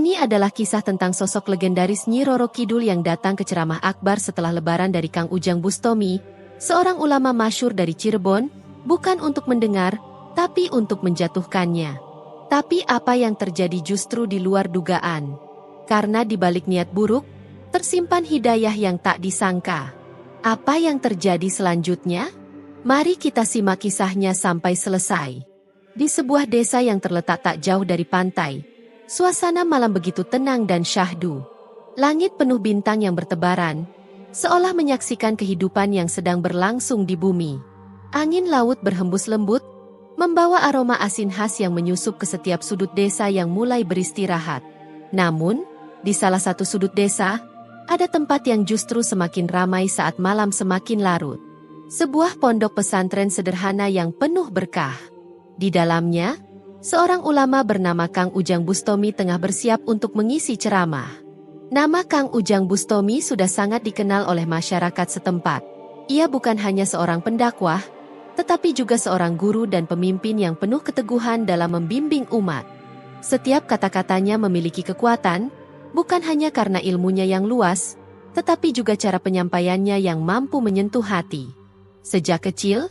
Ini adalah kisah tentang sosok legendaris Nyi Roro Kidul yang datang ke ceramah akbar setelah lebaran dari Kang Ujang Bustomi, seorang ulama masyhur dari Cirebon, bukan untuk mendengar, tapi untuk menjatuhkannya. Tapi apa yang terjadi justru di luar dugaan. Karena di balik niat buruk, tersimpan hidayah yang tak disangka. Apa yang terjadi selanjutnya? Mari kita simak kisahnya sampai selesai. Di sebuah desa yang terletak tak jauh dari pantai, suasana malam begitu tenang dan syahdu. Langit penuh bintang yang bertebaran, seolah menyaksikan kehidupan yang sedang berlangsung di bumi. Angin laut berhembus lembut, membawa aroma asin khas yang menyusup ke setiap sudut desa yang mulai beristirahat. Namun, di salah satu sudut desa, ada tempat yang justru semakin ramai saat malam semakin larut. Sebuah pondok pesantren sederhana yang penuh berkah. Di dalamnya, seorang ulama bernama Kang Ujang Bustomi tengah bersiap untuk mengisi ceramah. Nama Kang Ujang Bustomi sudah sangat dikenal oleh masyarakat setempat. Ia bukan hanya seorang pendakwah, tetapi juga seorang guru dan pemimpin yang penuh keteguhan dalam membimbing umat. Setiap kata-katanya memiliki kekuatan, bukan hanya karena ilmunya yang luas, tetapi juga cara penyampaiannya yang mampu menyentuh hati. Sejak kecil,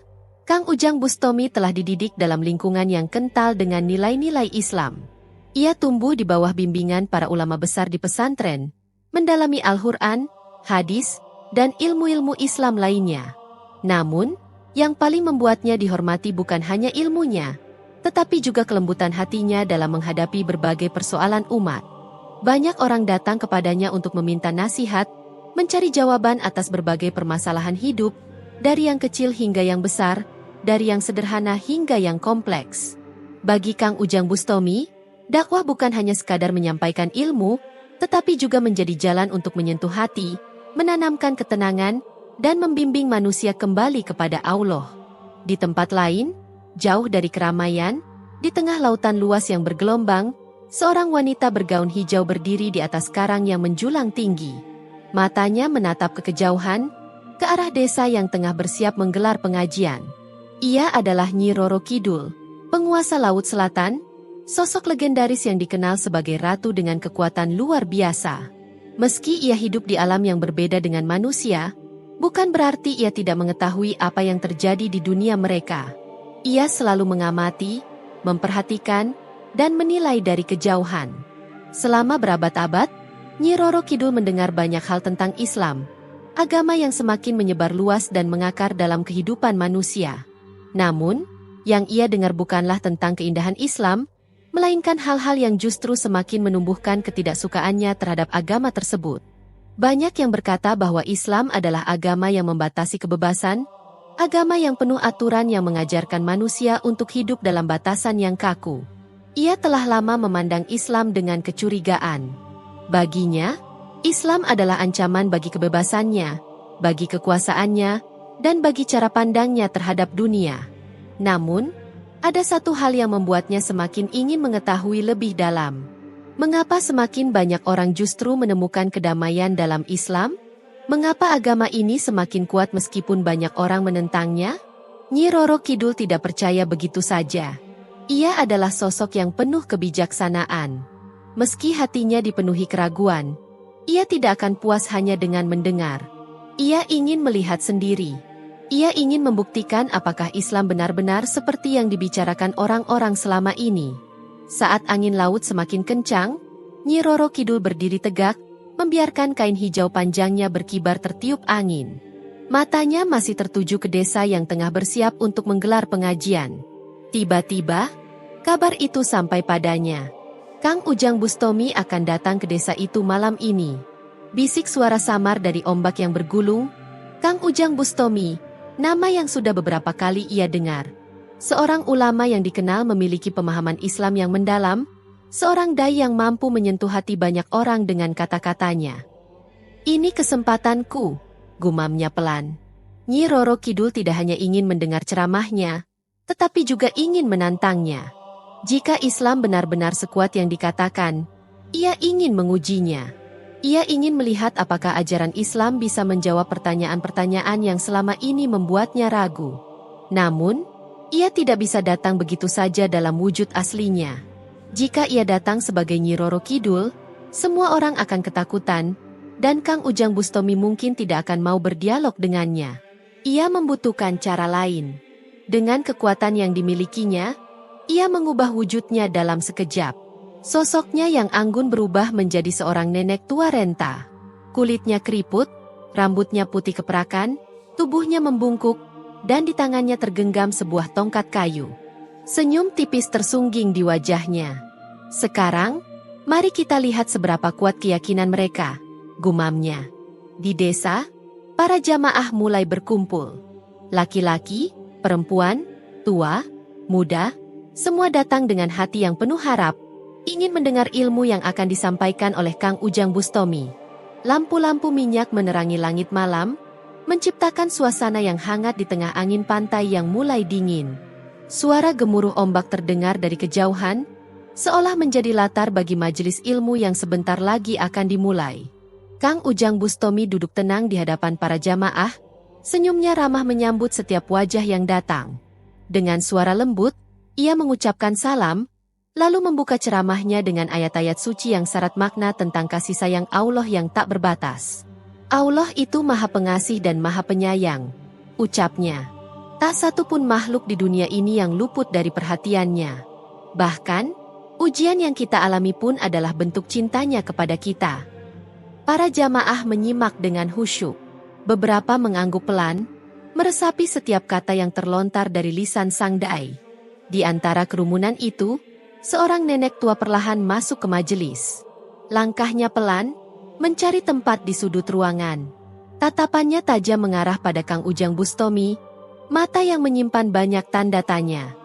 Kang Ujang Bustomi telah dididik dalam lingkungan yang kental dengan nilai-nilai Islam. Ia tumbuh di bawah bimbingan para ulama besar di pesantren, mendalami Al-Quran, hadis, dan ilmu-ilmu Islam lainnya. Namun, yang paling membuatnya dihormati bukan hanya ilmunya, tetapi juga kelembutan hatinya dalam menghadapi berbagai persoalan umat. Banyak orang datang kepadanya untuk meminta nasihat, mencari jawaban atas berbagai permasalahan hidup, dari yang kecil hingga yang besar, dari yang sederhana hingga yang kompleks. Bagi Kang Ujang Bustomi, dakwah bukan hanya sekadar menyampaikan ilmu, tetapi juga menjadi jalan untuk menyentuh hati, menanamkan ketenangan, dan membimbing manusia kembali kepada Allah. Di tempat lain, jauh dari keramaian, di tengah lautan luas yang bergelombang, seorang wanita bergaun hijau berdiri di atas karang yang menjulang tinggi. Matanya menatap ke kejauhan, ke arah desa yang tengah bersiap menggelar pengajian. Ia adalah Nyi Roro Kidul, penguasa Laut Selatan, sosok legendaris yang dikenal sebagai ratu dengan kekuatan luar biasa. Meski ia hidup di alam yang berbeda dengan manusia, bukan berarti ia tidak mengetahui apa yang terjadi di dunia mereka. Ia selalu mengamati, memperhatikan, dan menilai dari kejauhan. Selama berabad-abad, Nyi Roro Kidul mendengar banyak hal tentang Islam, agama yang semakin menyebar luas dan mengakar dalam kehidupan manusia. Namun, yang ia dengar bukanlah tentang keindahan Islam, melainkan hal-hal yang justru semakin menumbuhkan ketidaksukaannya terhadap agama tersebut. Banyak yang berkata bahwa Islam adalah agama yang membatasi kebebasan, agama yang penuh aturan yang mengajarkan manusia untuk hidup dalam batasan yang kaku. Ia telah lama memandang Islam dengan kecurigaan. Baginya, Islam adalah ancaman bagi kebebasannya, bagi kekuasaannya, dan bagi cara pandangnya terhadap dunia. Namun, ada satu hal yang membuatnya semakin ingin mengetahui lebih dalam. Mengapa semakin banyak orang justru menemukan kedamaian dalam Islam? Mengapa agama ini semakin kuat meskipun banyak orang menentangnya? Nyi Roro Kidul tidak percaya begitu saja. Ia adalah sosok yang penuh kebijaksanaan. Meski hatinya dipenuhi keraguan, ia tidak akan puas hanya dengan mendengar. Ia ingin melihat sendiri. Ia ingin membuktikan apakah Islam benar-benar seperti yang dibicarakan orang-orang selama ini. Saat angin laut semakin kencang, Nyi Roro Kidul berdiri tegak, membiarkan kain hijau panjangnya berkibar tertiup angin. Matanya masih tertuju ke desa yang tengah bersiap untuk menggelar pengajian. Tiba-tiba, kabar itu sampai padanya. Kang Ujang Bustomi akan datang ke desa itu malam ini. Bisik suara samar dari ombak yang bergulung. Kang Ujang Bustomi, nama yang sudah beberapa kali ia dengar. Seorang ulama yang dikenal memiliki pemahaman Islam yang mendalam, seorang dai yang mampu menyentuh hati banyak orang dengan kata-katanya. Ini kesempatanku, gumamnya pelan. Nyi Roro Kidul tidak hanya ingin mendengar ceramahnya, tetapi juga ingin menantangnya. Jika Islam benar-benar sekuat yang dikatakan, ia ingin mengujinya. Ia ingin melihat apakah ajaran Islam bisa menjawab pertanyaan-pertanyaan yang selama ini membuatnya ragu. Namun, ia tidak bisa datang begitu saja dalam wujud aslinya. Jika ia datang sebagai Nyi Roro Kidul, Semua orang akan ketakutan, dan Kang Ujang Bustomi mungkin tidak akan mau berdialog dengannya. Ia membutuhkan cara lain. Dengan kekuatan yang dimilikinya, ia mengubah wujudnya dalam sekejap. Sosoknya yang anggun berubah menjadi seorang nenek tua renta. Kulitnya keriput, rambutnya putih keperakan, tubuhnya membungkuk, dan di tangannya tergenggam sebuah tongkat kayu. Senyum tipis tersungging di wajahnya. Sekarang, mari kita lihat seberapa kuat keyakinan mereka, gumamnya. Di desa, para jamaah mulai berkumpul. Laki-laki, perempuan, tua, muda, semua datang dengan hati yang penuh harap, ingin mendengar ilmu yang akan disampaikan oleh Kang Ujang Bustomi. Lampu-lampu minyak menerangi langit malam, menciptakan suasana yang hangat di tengah angin pantai yang mulai dingin. Suara gemuruh ombak terdengar dari kejauhan, seolah menjadi latar bagi majelis ilmu yang sebentar lagi akan dimulai. Kang Ujang Bustomi duduk tenang di hadapan para jamaah, senyumnya ramah menyambut setiap wajah yang datang. Dengan suara lembut, ia mengucapkan salam, lalu membuka ceramahnya dengan ayat-ayat suci yang syarat makna tentang kasih sayang Allah yang tak berbatas. Allah itu Maha Pengasih dan Maha Penyayang, ucapnya. Tak satu pun makhluk di dunia ini yang luput dari perhatiannya. Bahkan, ujian yang kita alami pun adalah bentuk cintanya kepada kita. Para jamaah menyimak dengan khusyuk. Beberapa mengangguk pelan, meresapi setiap kata yang terlontar dari lisan sang dai. Di antara kerumunan itu, seorang nenek tua perlahan masuk ke majelis. Langkahnya pelan, mencari tempat di sudut ruangan. Tatapannya tajam mengarah pada Kang Ujang Bustomi, mata yang menyimpan banyak tanda tanya.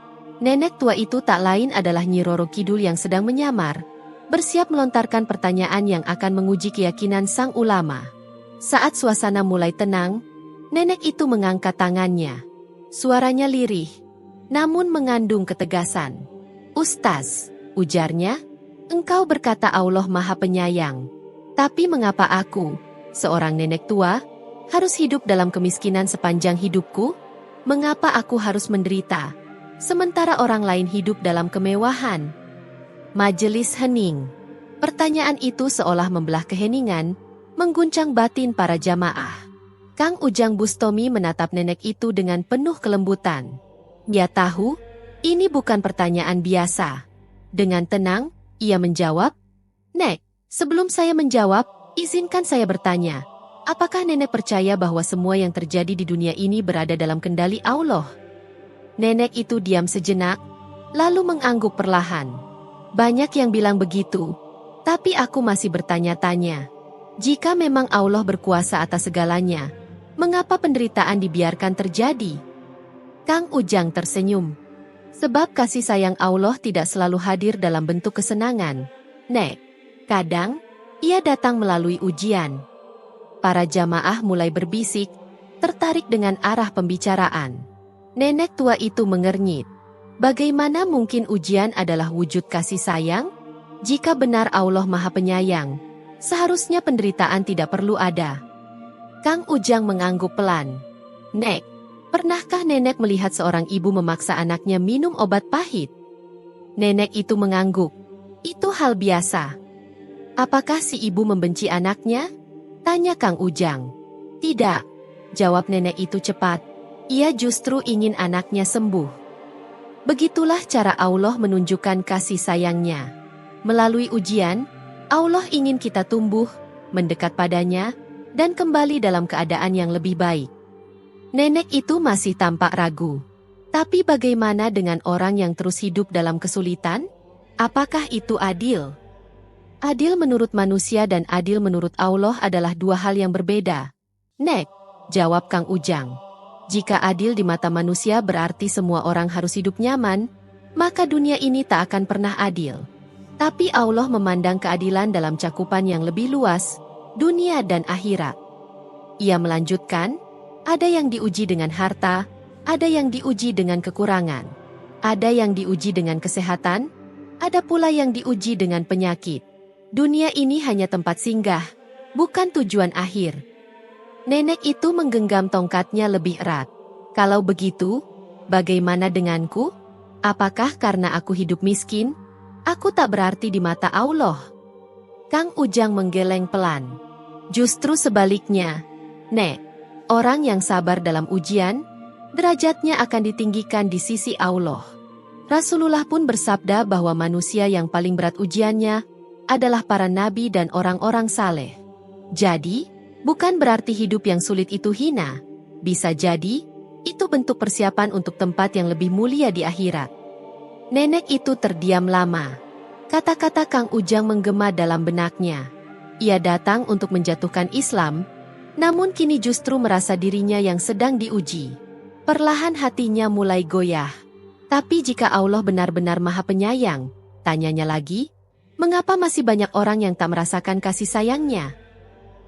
Nenek tua itu tak lain adalah Nyi Roro Kidul yang sedang menyamar, bersiap melontarkan pertanyaan yang akan menguji keyakinan sang ulama. Saat suasana mulai tenang, nenek itu mengangkat tangannya. Suaranya lirih, namun mengandung ketegasan. "Ustaz," ujarnya, "engkau berkata Allah Maha Penyayang. Tapi mengapa aku, seorang nenek tua, harus hidup dalam kemiskinan sepanjang hidupku? Mengapa aku harus menderita, sementara orang lain hidup dalam kemewahan?" Majelis hening. Pertanyaan itu seolah membelah keheningan, mengguncang batin para jamaah. Kang Ujang Bustomi menatap nenek itu dengan penuh kelembutan. Dia tahu, ini bukan pertanyaan biasa. Dengan tenang, ia menjawab, "Nek, sebelum saya menjawab, izinkan saya bertanya. Apakah nenek percaya bahwa semua yang terjadi di dunia ini berada dalam kendali Allah?" Nenek itu diam sejenak, lalu mengangguk perlahan. "Banyak yang bilang begitu, tapi aku masih bertanya-tanya. Jika memang Allah berkuasa atas segalanya, mengapa penderitaan dibiarkan terjadi?" Kang Ujang tersenyum. "Sebab kasih sayang Allah tidak selalu hadir dalam bentuk kesenangan, Nek. Kadang, ia datang melalui ujian." Para jamaah mulai berbisik, tertarik dengan arah pembicaraan. Nenek tua itu mengernyit. Bagaimana mungkin ujian adalah wujud kasih sayang? Jika benar Allah Maha Penyayang, seharusnya penderitaan tidak perlu ada. Kang Ujang mengangguk pelan. "Nek, pernahkah nenek melihat seorang ibu memaksa anaknya minum obat pahit?" Nenek itu mengangguk. "Itu hal biasa." "Apakah si ibu membenci anaknya?" tanya Kang Ujang. "Tidak," jawab nenek itu cepat. "Ia justru ingin anaknya sembuh." Begitulah cara Allah menunjukkan kasih sayangnya. Melalui ujian, Allah ingin kita tumbuh, mendekat padanya, dan kembali dalam keadaan yang lebih baik. Nenek itu masih tampak ragu. Tapi bagaimana dengan orang yang terus hidup dalam kesulitan? Apakah itu adil? Adil menurut manusia dan adil menurut Allah adalah dua hal yang berbeda. "Nek," jawab Kang Ujang. "Jika adil di mata manusia berarti semua orang harus hidup nyaman, maka dunia ini tak akan pernah adil. Tapi Allah memandang keadilan dalam cakupan yang lebih luas, dunia dan akhirat." Ia melanjutkan, "Ada yang diuji dengan harta, ada yang diuji dengan kekurangan, ada yang diuji dengan kesehatan, ada pula yang diuji dengan penyakit. Dunia ini hanya tempat singgah, bukan tujuan akhir." Nenek itu menggenggam tongkatnya lebih erat. "Kalau begitu, bagaimana denganku? Apakah karena aku hidup miskin, aku tak berarti di mata Allah?" Kang Ujang menggeleng pelan. Justru sebaliknya, Nek, orang yang sabar dalam ujian, derajatnya akan ditinggikan di sisi Allah. Rasulullah pun bersabda bahwa manusia yang paling berat ujiannya adalah para nabi dan orang-orang saleh. Jadi, bukan berarti hidup yang sulit itu hina. Bisa jadi, itu bentuk persiapan untuk tempat yang lebih mulia di akhirat. Nenek itu terdiam lama. Kata-kata Kang Ujang menggema dalam benaknya. Ia datang untuk menjatuhkan Islam, namun kini justru merasa dirinya yang sedang diuji. Perlahan hatinya mulai goyah. Tapi jika Allah benar-benar Maha Penyayang, tanyanya lagi, mengapa masih banyak orang yang tak merasakan kasih sayangnya?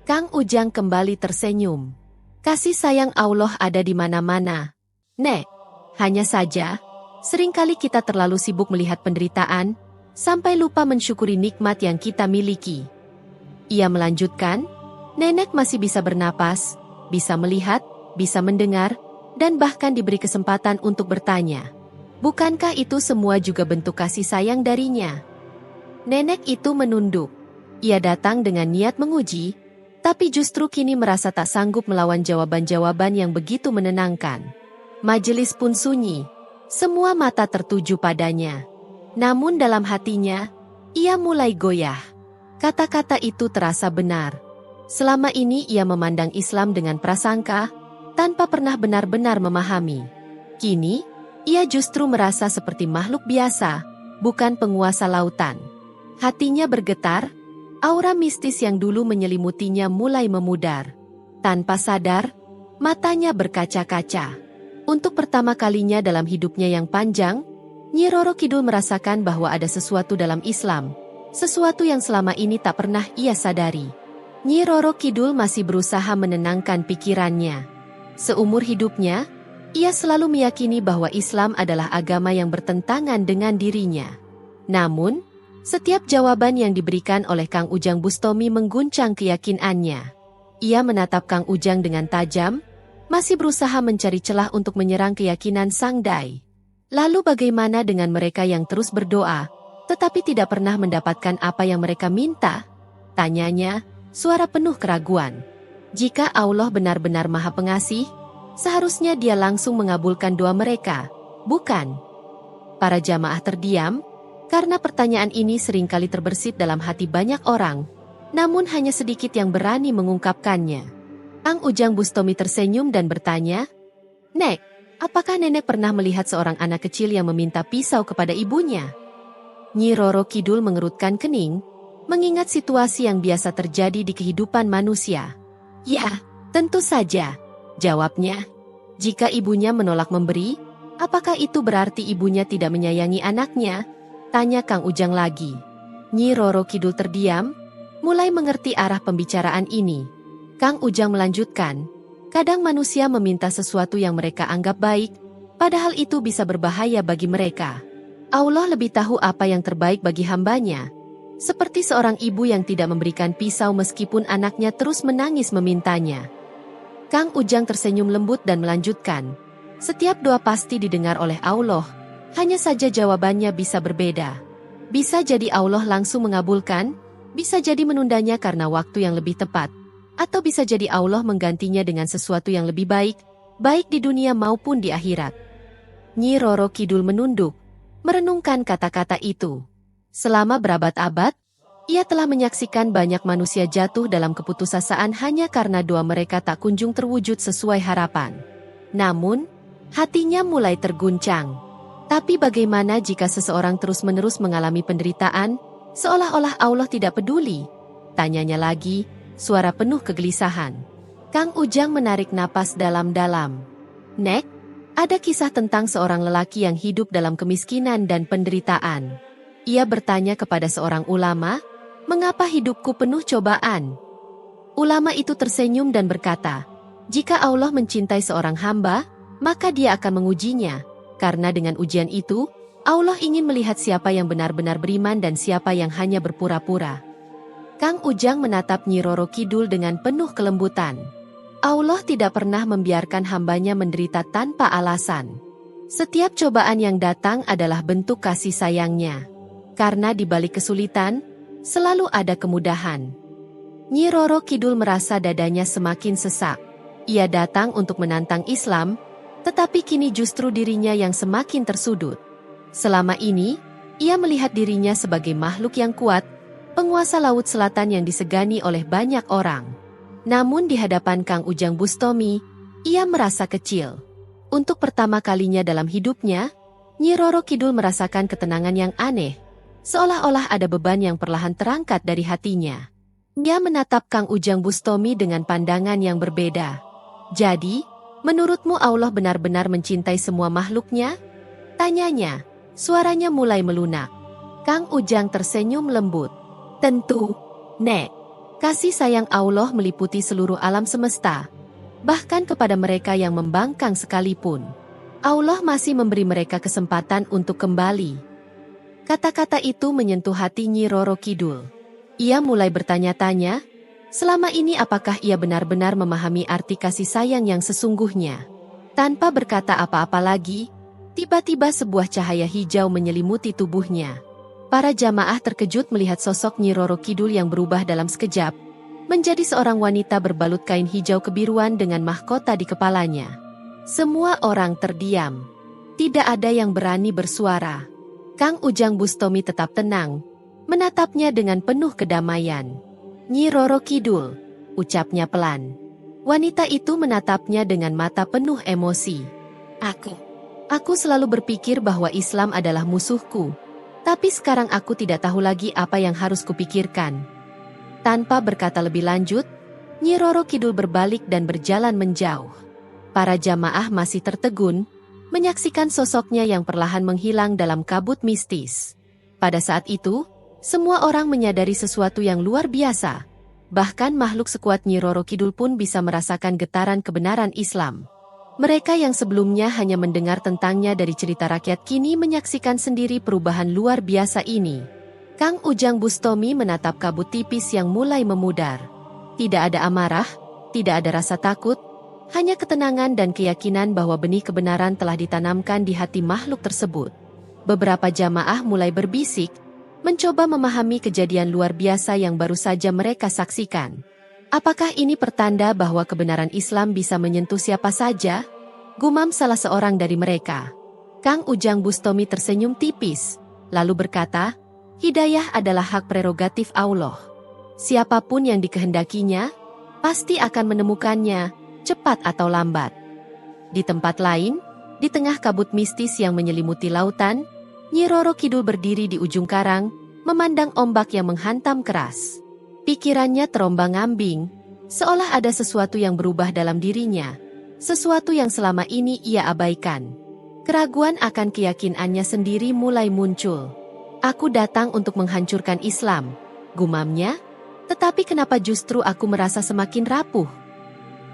Kang Ujang kembali tersenyum. Kasih sayang Allah ada di mana-mana. Nek, hanya saja, seringkali kita terlalu sibuk melihat penderitaan, sampai lupa mensyukuri nikmat yang kita miliki. Ia melanjutkan, nenek masih bisa bernapas, bisa melihat, bisa mendengar, dan bahkan diberi kesempatan untuk bertanya. Bukankah itu semua juga bentuk kasih sayang darinya? Nenek itu menunduk. Ia datang dengan niat menguji, tapi justru kini merasa tak sanggup melawan jawaban-jawaban yang begitu menenangkan. Majelis pun sunyi. Semua mata tertuju padanya. Namun dalam hatinya, ia mulai goyah. Kata-kata itu terasa benar. Selama ini ia memandang Islam dengan prasangka, tanpa pernah benar-benar memahami. Kini, ia justru merasa seperti makhluk biasa, bukan penguasa lautan. Hatinya bergetar, aura mistis yang dulu menyelimutinya mulai memudar. Tanpa sadar, matanya berkaca-kaca. Untuk pertama kalinya dalam hidupnya yang panjang, Nyi Roro Kidul merasakan bahwa ada sesuatu dalam Islam, sesuatu yang selama ini tak pernah ia sadari. Nyi Roro Kidul masih berusaha menenangkan pikirannya. Seumur hidupnya, ia selalu meyakini bahwa Islam adalah agama yang bertentangan dengan dirinya. Namun, setiap jawaban yang diberikan oleh Kang Ujang Bustomi mengguncang keyakinannya. Ia menatap Kang Ujang dengan tajam, masih berusaha mencari celah untuk menyerang keyakinan Sang Dai. Lalu bagaimana dengan mereka yang terus berdoa, tetapi tidak pernah mendapatkan apa yang mereka minta? Tanyanya, suara penuh keraguan. Jika Allah benar-benar Maha Pengasih, seharusnya Dia langsung mengabulkan doa mereka, bukan? Para jamaah terdiam, karena pertanyaan ini seringkali terbersit dalam hati banyak orang, namun hanya sedikit yang berani mengungkapkannya. Kang Ujang Bustomi tersenyum dan bertanya, Nek, apakah nenek pernah melihat seorang anak kecil yang meminta pisau kepada ibunya? Nyi Roro Kidul mengerutkan kening, mengingat situasi yang biasa terjadi di kehidupan manusia. Ya, tentu saja, jawabnya. Jika ibunya menolak memberi, apakah itu berarti ibunya tidak menyayangi anaknya? Tanya Kang Ujang lagi. Nyi Roro Kidul terdiam, mulai mengerti arah pembicaraan ini. Kang Ujang melanjutkan, kadang manusia meminta sesuatu yang mereka anggap baik, padahal itu bisa berbahaya bagi mereka. Allah lebih tahu apa yang terbaik bagi hambanya. Seperti seorang ibu yang tidak memberikan pisau meskipun anaknya terus menangis memintanya. Kang Ujang tersenyum lembut dan melanjutkan, setiap doa pasti didengar oleh Allah, hanya saja jawabannya bisa berbeda. Bisa jadi Allah langsung mengabulkan, bisa jadi menundanya karena waktu yang lebih tepat, atau bisa jadi Allah menggantinya dengan sesuatu yang lebih baik, baik di dunia maupun di akhirat. Nyi Roro Kidul menunduk, merenungkan kata-kata itu. Selama berabad-abad, ia telah menyaksikan banyak manusia jatuh dalam keputusasaan hanya karena doa mereka tak kunjung terwujud sesuai harapan. Namun, hatinya mulai terguncang. Tapi bagaimana jika seseorang terus-menerus mengalami penderitaan, seolah-olah Allah tidak peduli? Tanyanya lagi, suara penuh kegelisahan. Kang Ujang menarik napas dalam-dalam. Nek, ada kisah tentang seorang lelaki yang hidup dalam kemiskinan dan penderitaan. Ia bertanya kepada seorang ulama, mengapa hidupku penuh cobaan? Ulama itu tersenyum dan berkata, jika Allah mencintai seorang hamba, maka Dia akan mengujinya, karena dengan ujian itu, Allah ingin melihat siapa yang benar-benar beriman dan siapa yang hanya berpura-pura. Kang Ujang menatap Nyi Roro Kidul dengan penuh kelembutan. Allah tidak pernah membiarkan hambanya menderita tanpa alasan. Setiap cobaan yang datang adalah bentuk kasih sayangnya. Karena di balik kesulitan, Selalu ada kemudahan. Nyi Roro Kidul merasa dadanya semakin sesak. Ia datang untuk menantang Islam, tetapi kini justru dirinya yang semakin tersudut. Selama ini, ia melihat dirinya sebagai makhluk yang kuat, penguasa Laut Selatan yang disegani oleh banyak orang. Namun di hadapan Kang Ujang Bustomi, ia merasa kecil. Untuk pertama kalinya dalam hidupnya, Nyi Roro Kidul merasakan ketenangan yang aneh, seolah-olah ada beban yang perlahan terangkat dari hatinya. Ia menatap Kang Ujang Bustomi dengan pandangan yang berbeda. Jadi, menurutmu Allah benar-benar mencintai semua makhluknya? Tanyanya, suaranya mulai melunak. Kang Ujang tersenyum lembut. Tentu, Nek. Kasih sayang Allah meliputi seluruh alam semesta, bahkan kepada mereka yang membangkang sekalipun. Allah masih memberi mereka kesempatan untuk kembali. Kata-kata itu menyentuh hati Nyi Roro Kidul. Ia mulai bertanya-tanya, selama ini apakah ia benar-benar memahami arti kasih sayang yang sesungguhnya? Tanpa berkata apa-apa lagi, tiba-tiba sebuah cahaya hijau menyelimuti tubuhnya. Para jamaah terkejut melihat sosok Nyi Roro Kidul yang berubah dalam sekejap, menjadi seorang wanita berbalut kain hijau kebiruan dengan mahkota di kepalanya. Semua orang terdiam. Tidak ada yang berani bersuara. Kang Ujang Bustomi tetap tenang, menatapnya dengan penuh kedamaian. Nyi Roro Kidul, ucapnya pelan. Wanita itu menatapnya dengan mata penuh emosi. Aku selalu berpikir bahwa Islam adalah musuhku, tapi sekarang aku tidak tahu lagi apa yang harus kupikirkan. Tanpa berkata lebih lanjut, Nyi Roro Kidul berbalik dan berjalan menjauh. Para jamaah masih tertegun, menyaksikan sosoknya yang perlahan menghilang dalam kabut mistis. Pada saat itu, semua orang menyadari sesuatu yang luar biasa. Bahkan makhluk sekuat Nyi Roro Kidul pun bisa merasakan getaran kebenaran Islam. Mereka yang sebelumnya hanya mendengar tentangnya dari cerita rakyat kini menyaksikan sendiri perubahan luar biasa ini. Kang Ujang Bustomi menatap kabut tipis yang mulai memudar. Tidak ada amarah, tidak ada rasa takut, hanya ketenangan dan keyakinan bahwa benih kebenaran telah ditanamkan di hati makhluk tersebut. Beberapa jamaah mulai berbisik, mencoba memahami kejadian luar biasa yang baru saja mereka saksikan. Apakah ini pertanda bahwa kebenaran Islam bisa menyentuh siapa saja? Gumam salah seorang dari mereka. Kang Ujang Bustomi tersenyum tipis, lalu berkata, hidayah adalah hak prerogatif Allah. Siapapun yang dikehendakinya, pasti akan menemukannya, cepat atau lambat. Di tempat lain, di tengah kabut mistis yang menyelimuti lautan, Nyi Roro Kidul berdiri di ujung karang, memandang ombak yang menghantam keras. Pikirannya terombang-ambing, seolah ada sesuatu yang berubah dalam dirinya, sesuatu yang selama ini ia abaikan. Keraguan akan keyakinannya sendiri mulai muncul. Aku datang untuk menghancurkan Islam, gumamnya, tetapi kenapa justru aku merasa semakin rapuh?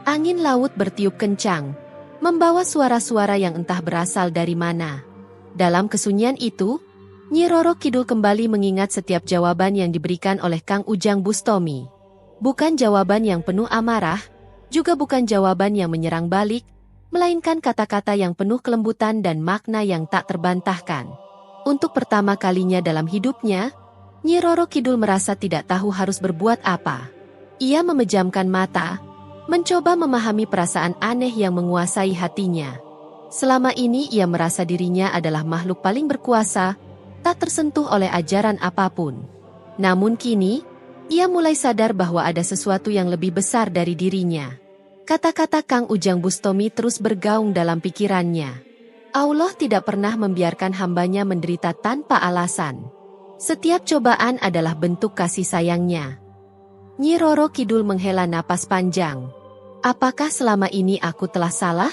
Angin laut bertiup kencang, membawa suara-suara yang entah berasal dari mana. Dalam kesunyian itu, Nyi Roro Kidul kembali mengingat setiap jawaban yang diberikan oleh Kang Ujang Bustomi. Bukan jawaban yang penuh amarah, juga bukan jawaban yang menyerang balik, melainkan kata-kata yang penuh kelembutan dan makna yang tak terbantahkan. Untuk pertama kalinya dalam hidupnya, Nyi Roro Kidul merasa tidak tahu harus berbuat apa. Ia memejamkan mata, mencoba memahami perasaan aneh yang menguasai hatinya. Selama ini ia merasa dirinya adalah makhluk paling berkuasa, tak tersentuh oleh ajaran apapun. Namun kini, ia mulai sadar bahwa ada sesuatu yang lebih besar dari dirinya. Kata-kata Kang Ujang Bustomi terus bergaung dalam pikirannya. Allah tidak pernah membiarkan hambanya menderita tanpa alasan. Setiap cobaan adalah bentuk kasih sayangnya. Nyi Roro Kidul menghela napas panjang. Apakah selama ini aku telah salah?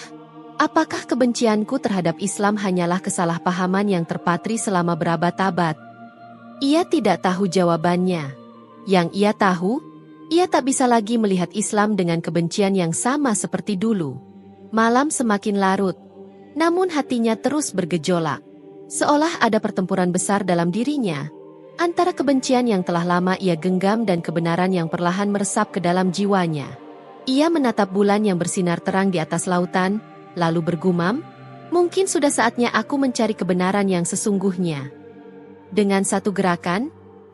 Apakah kebencianku terhadap Islam hanyalah kesalahpahaman yang terpatri selama berabad-abad? Ia tidak tahu jawabannya. Yang ia tahu, ia tak bisa lagi melihat Islam dengan kebencian yang sama seperti dulu. Malam semakin larut, namun hatinya terus bergejolak. Seolah ada pertempuran besar dalam dirinya, antara kebencian yang telah lama ia genggam dan kebenaran yang perlahan meresap ke dalam jiwanya. Ia menatap bulan yang bersinar terang di atas lautan, lalu bergumam, mungkin sudah saatnya aku mencari kebenaran yang sesungguhnya. Dengan satu gerakan,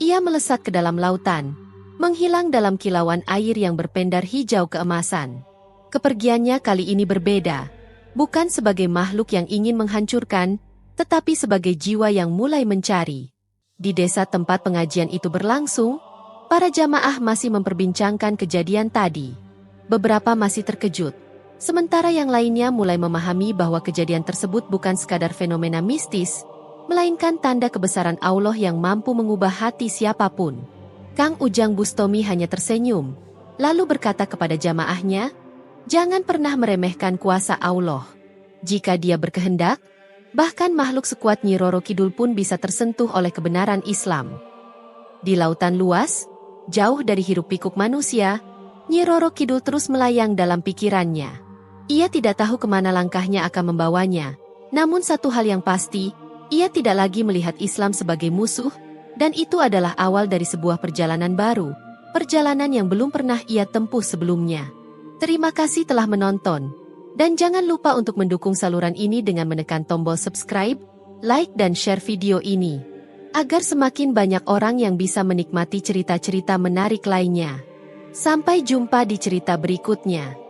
Ia melesat ke dalam lautan, menghilang dalam kilauan air yang berpendar hijau keemasan. Kepergiannya kali ini berbeda, bukan sebagai makhluk yang ingin menghancurkan, tetapi sebagai jiwa yang mulai mencari. Di desa tempat pengajian itu berlangsung, para jamaah masih memperbincangkan kejadian tadi. Beberapa masih terkejut, sementara yang lainnya mulai memahami bahwa kejadian tersebut bukan sekadar fenomena mistis, melainkan tanda kebesaran Allah yang mampu mengubah hati siapapun. Kang Ujang Bustomi hanya tersenyum, lalu berkata kepada jamaahnya, "Jangan pernah meremehkan kuasa Allah. Jika Dia berkehendak, bahkan makhluk sekuat Nyi Roro Kidul pun bisa tersentuh oleh kebenaran Islam." Di lautan luas, jauh dari hiruk-pikuk manusia, Nyi Roro Kidul terus melayang dalam pikirannya. Ia tidak tahu kemana langkahnya akan membawanya, namun satu hal yang pasti, ia tidak lagi melihat Islam sebagai musuh, dan itu adalah awal dari sebuah perjalanan baru, perjalanan yang belum pernah ia tempuh sebelumnya. Terima kasih telah menonton, dan jangan lupa untuk mendukung saluran ini dengan menekan tombol subscribe, like dan share video ini, agar semakin banyak orang yang bisa menikmati cerita-cerita menarik lainnya. Sampai jumpa di cerita berikutnya.